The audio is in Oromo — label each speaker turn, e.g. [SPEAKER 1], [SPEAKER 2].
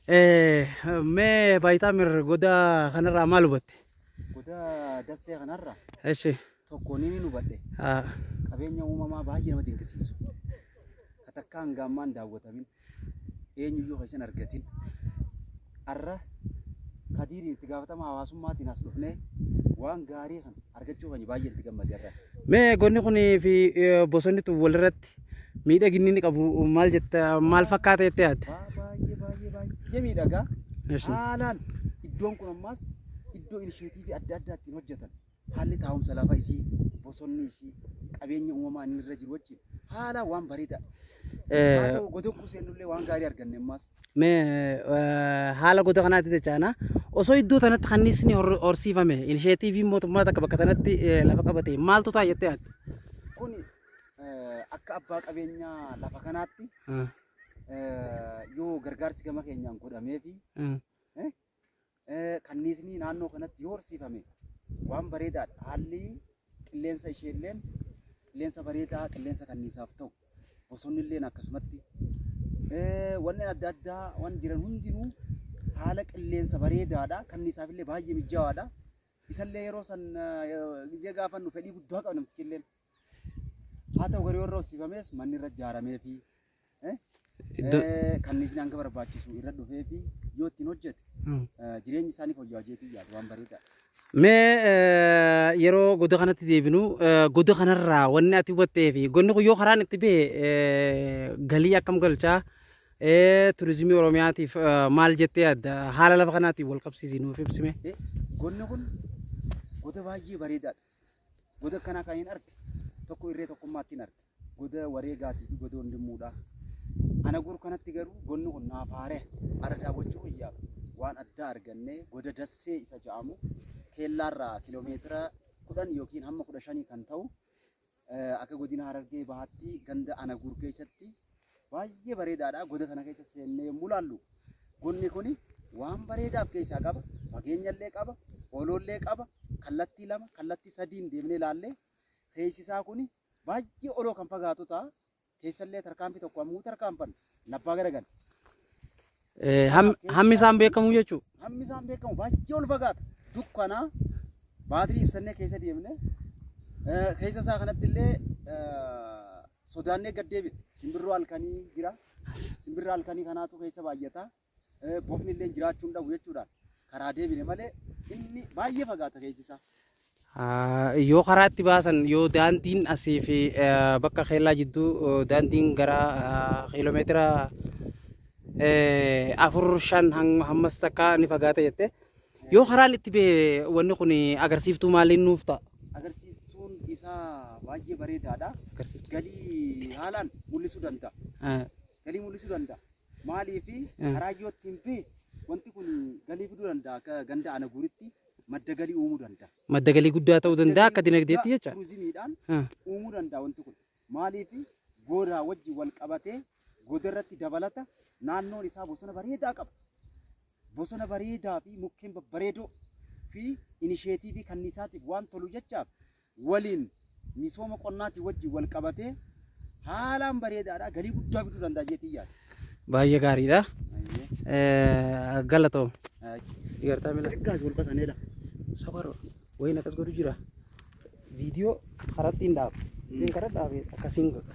[SPEAKER 1] Mee Baay'itaamir goda kanarraa maal hubatte?
[SPEAKER 2] Goda dassee kanarraa
[SPEAKER 1] Eshi.
[SPEAKER 2] tokkoon inni nu badhe qabeenya uumamaa baay'ee nama dinqisiisu. Katakka hangaammaan daawwatamin eenyuyyuu keessan argatin arra kadiiriin itti gaafatama hawaasummaatiin as dhufnee waan gaarii kan argachuu kan baay'ee itti gammadeerra.
[SPEAKER 1] Mee gonni kunii fi bosonni tu walirratti miidhaginni inni qabu maal jetta maal fakkaata jettee yaadde?
[SPEAKER 2] Baay'ee miidhagaa. Haalaan iddoon kun ammas iddoo inisheetiivii adda addaa ittiin hojjetan. Haalli taa'umsa lafa isii, bosonni isii, qabeenya uumamaa inni irra jiru wajjin haalaan waan bareeda. Haa ta'u godokku seennullee waan gaarii arganne ammas.
[SPEAKER 1] Mee haala goda kanaatti jechaana osoo iddoo sanatti kanniisni horsiifame inisheetiiviin mootummaa takka bakka sanatti lafa qabate maaltu ta'a jettee yaadde?
[SPEAKER 2] Kun akka abbaa qabeenyaa lafa kanaatti yoo gargaarsi gama keenyaan godhamee fi kanniisni naannoo kanatti yoo horsiifame waan bareedaadha. Haalli qilleensa isheelleen qilleensa bareedaa qilleensa kanniisaaf ta'u bosonni illeen akkasumatti wanni adda addaa waan jiran hundinuu haala qilleensa bareedaadha. Kanniisaaf illee baay'ee mijawaadha. Isallee yeroo san gizee gaafannu fedhii guddaa qaba namtichi illeen. Haa ta'u garuu yeroo horsiifames manni irra ijaaramee fi kanniisni hanga barbaachisu irra dhufee fi yoo ittiin hojjete jireenyi isaanii fooyya'aa yaadu waan bareedaadha.
[SPEAKER 1] Mee yeroo goda kanatti deebinu goda kanarraa wanni ati hubattee fi gonni kun yoo karaan itti bee galii akkam galchaa turizimii Oromiyaatiif maal jettee yaadda? Haala lafa kanaatiin wal qabsiisii nuuf ibsime.
[SPEAKER 2] Gonni kun goda baay'ee bareedaadha. Goda kanaa kan hin arge tokko irree tokkummaatti hin arge. Goda wareegaatii fi goda hundummuudha. Ana guru kanatti garuu gonni kun naaf haaree ara daawwachuu guyyaa waan addaa arganne goda dassee isa jedhamu keellaarraa kiiloomeetira 10 yookiin hamma 15 kan ta'u akka godina Harargee bahaatti ganda ana guru keessatti baay'ee bareedaadha. Goda kana keessa seennee yommuu laallu gonni kun waan bareedaaf keessaa qaba. Fageenyallee qaba, oolollee qaba, kallattii lama, kallattii sadiin deemnee laallee keessisaa kun baay'ee oloo kan fagaatu ta'a. Keessallee tarkaanfii tokko ammoo tarkaanfan labbaa garagal.
[SPEAKER 1] Hammi isaan beekamu jechuudha.
[SPEAKER 2] Hammi isaan beekamu baay'ee ol fagaata. Dukkanaa baatirii ibsannee keessa deemne keessa isaa kanatti illee sodaannee gad deebine. Simbirroo halkanii jira. Simbirroo halkanii kanaatu keessa baay'ata. Bofni illee jiraachuu hin dhabu jechuudha. Karaa deebine malee inni baay'ee fagaata keessa isaa.
[SPEAKER 1] Yoo karaa itti baasan yoo daandiin asii fi bakka keellaa jidduu daandiin gara kiiloomeetira 4-5 hammas takka ni fagaata jette. Yoo karaan itti bee wanni kun agarsiiftuu maaliin nuuf ta'a?
[SPEAKER 2] Agarsiiftuun isaa baay'ee bareedaadha. Galii haalaan mul'isuu danda'a. Galii mul'isuu danda'a. Maaliif karaa yoo ittiin bee wanti kun galii fiduu danda'a akka ganda ana guritti. Madda galii uumuu danda'a.
[SPEAKER 1] Madda galii guddaa ta'uu danda'a akka dinagdeetti jecha.
[SPEAKER 2] Turizimiidhaan uumuu danda'a wanti kun. Maaliif godaa wajjin wal qabatee goda irratti dabalata naannoon isaa bosona bareedaa qaba. Bosona bareedaa fi mukkeen babbareedoo fi inisheetiivii kanniisaatiif waan tolu jechaaf waliin misooma qonnaatii wajjin wal qabatee haalaan bareedaadha. Galii guddaa fiduu danda'a jeetii yaada.
[SPEAKER 1] Baay'ee gaariidha. Galatoom. Digartaa mila.
[SPEAKER 2] Egaa wal qasaneedha.
[SPEAKER 1] Sabaro wayna kas godhu jira. Viidiyoo karatti hin dhaabu. Karaa dhaabee akkasiin godha.